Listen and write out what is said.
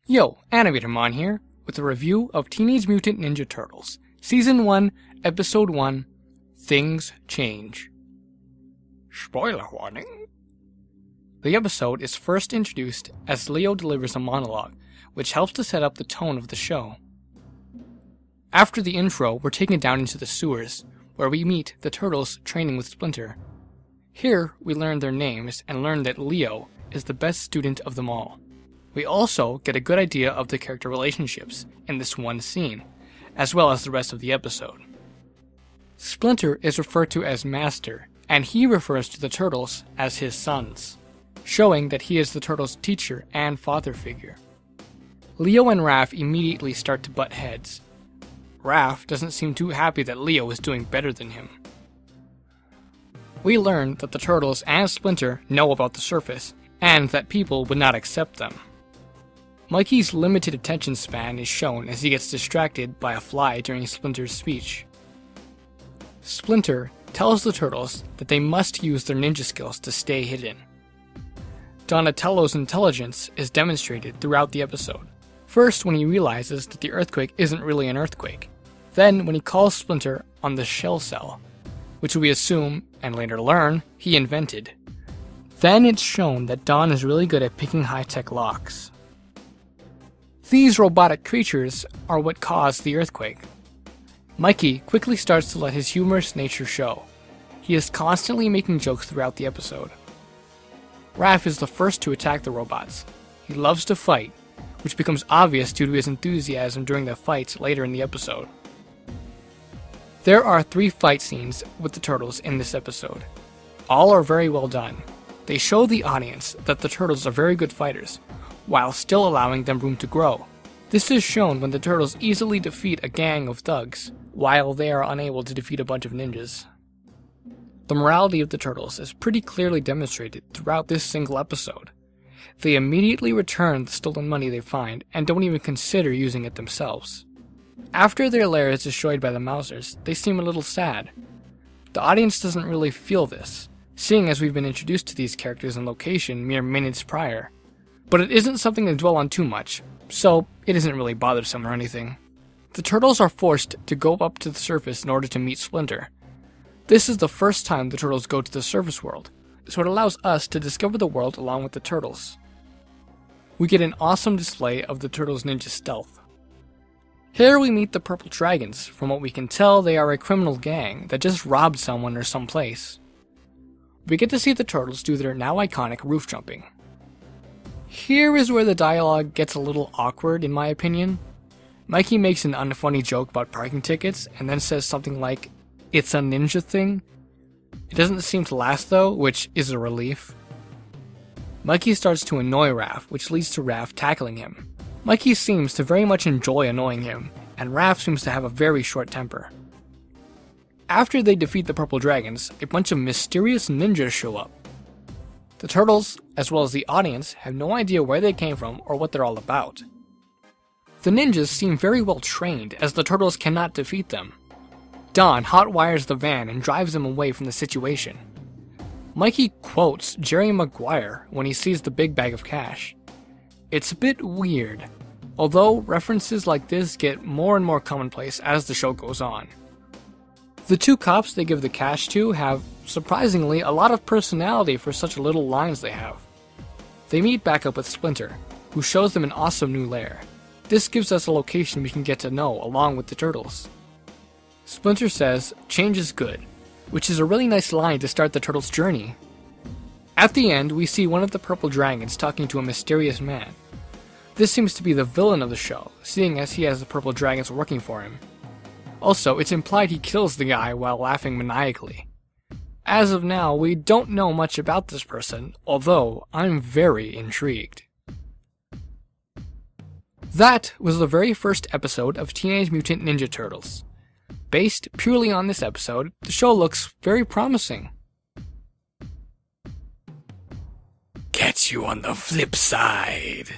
Yo, Animatormon here, with a review of Teenage Mutant Ninja Turtles, Season 1, Episode 1, Things Change. Spoiler warning. The episode is first introduced as Leo delivers a monologue, which helps to set up the tone of the show. After the intro, we're taken down into the sewers, where we meet the Turtles training with Splinter. Here, we learn their names and learn that Leo is the best student of them all. We also get a good idea of the character relationships in this one scene, as well as the rest of the episode. Splinter is referred to as Master, and he refers to the Turtles as his sons, showing that he is the Turtles' teacher and father figure. Leo and Raph immediately start to butt heads. Raph doesn't seem too happy that Leo is doing better than him. We learn that the Turtles and Splinter know about the surface, and that people would not accept them. Mikey's limited attention span is shown as he gets distracted by a fly during Splinter's speech. Splinter tells the Turtles that they must use their ninja skills to stay hidden. Donatello's intelligence is demonstrated throughout the episode. First when he realizes that the earthquake isn't really an earthquake. Then when he calls Splinter on the shell cell, which we assume, and later learn, he invented. Then it's shown that Don is really good at picking high-tech locks. These robotic creatures are what caused the earthquake. Mikey quickly starts to let his humorous nature show. He is constantly making jokes throughout the episode. Raph is the first to attack the robots. He loves to fight, which becomes obvious due to his enthusiasm during the fights later in the episode. There are 3 fight scenes with the Turtles in this episode. All are very well done. They show the audience that the Turtles are very good fighters, while still allowing them room to grow. This is shown when the Turtles easily defeat a gang of thugs, while they are unable to defeat a bunch of ninjas. The morality of the Turtles is pretty clearly demonstrated throughout this single episode. They immediately return the stolen money they find, and don't even consider using it themselves. After their lair is destroyed by the Mousers, they seem a little sad. The audience doesn't really feel this, seeing as we've been introduced to these characters and location mere minutes prior. But it isn't something to dwell on too much, so it isn't really bothersome or anything. The Turtles are forced to go up to the surface in order to meet Splinter. This is the first time the Turtles go to the surface world, so it allows us to discover the world along with the Turtles. We get an awesome display of the Turtles' ninja stealth. Here we meet the Purple Dragons. From what we can tell, they are a criminal gang that just robbed someone or someplace. We get to see the Turtles do their now iconic roof jumping. Here is where the dialogue gets a little awkward in my opinion. Mikey makes an unfunny joke about parking tickets and then says something like, "It's a ninja thing." It doesn't seem to last though, which is a relief. Mikey starts to annoy Raph, which leads to Raph tackling him. Mikey seems to very much enjoy annoying him, and Raph seems to have a very short temper. After they defeat the Purple Dragons, a bunch of mysterious ninjas show up. The Turtles, as well as the audience, have no idea where they came from or what they're all about. The ninjas seem very well trained, as the Turtles cannot defeat them. Don hotwires the van and drives them away from the situation. Mikey quotes Jerry Maguire when he sees the big bag of cash. It's a bit weird, although references like this get more and more commonplace as the show goes on. The 2 cops they give the cash to have, surprisingly, a lot of personality for such little lines they have. They meet back up with Splinter, who shows them an awesome new lair. This gives us a location we can get to know along with the Turtles. Splinter says, "Change is good," which is a really nice line to start the Turtles' journey. At the end, we see one of the Purple Dragons talking to a mysterious man. This seems to be the villain of the show, seeing as he has the Purple Dragons working for him. Also, it's implied he kills the guy while laughing maniacally. As of now, we don't know much about this person, although I'm very intrigued. That was the very first episode of Teenage Mutant Ninja Turtles. Based purely on this episode, the show looks very promising. Catch you on the flip side.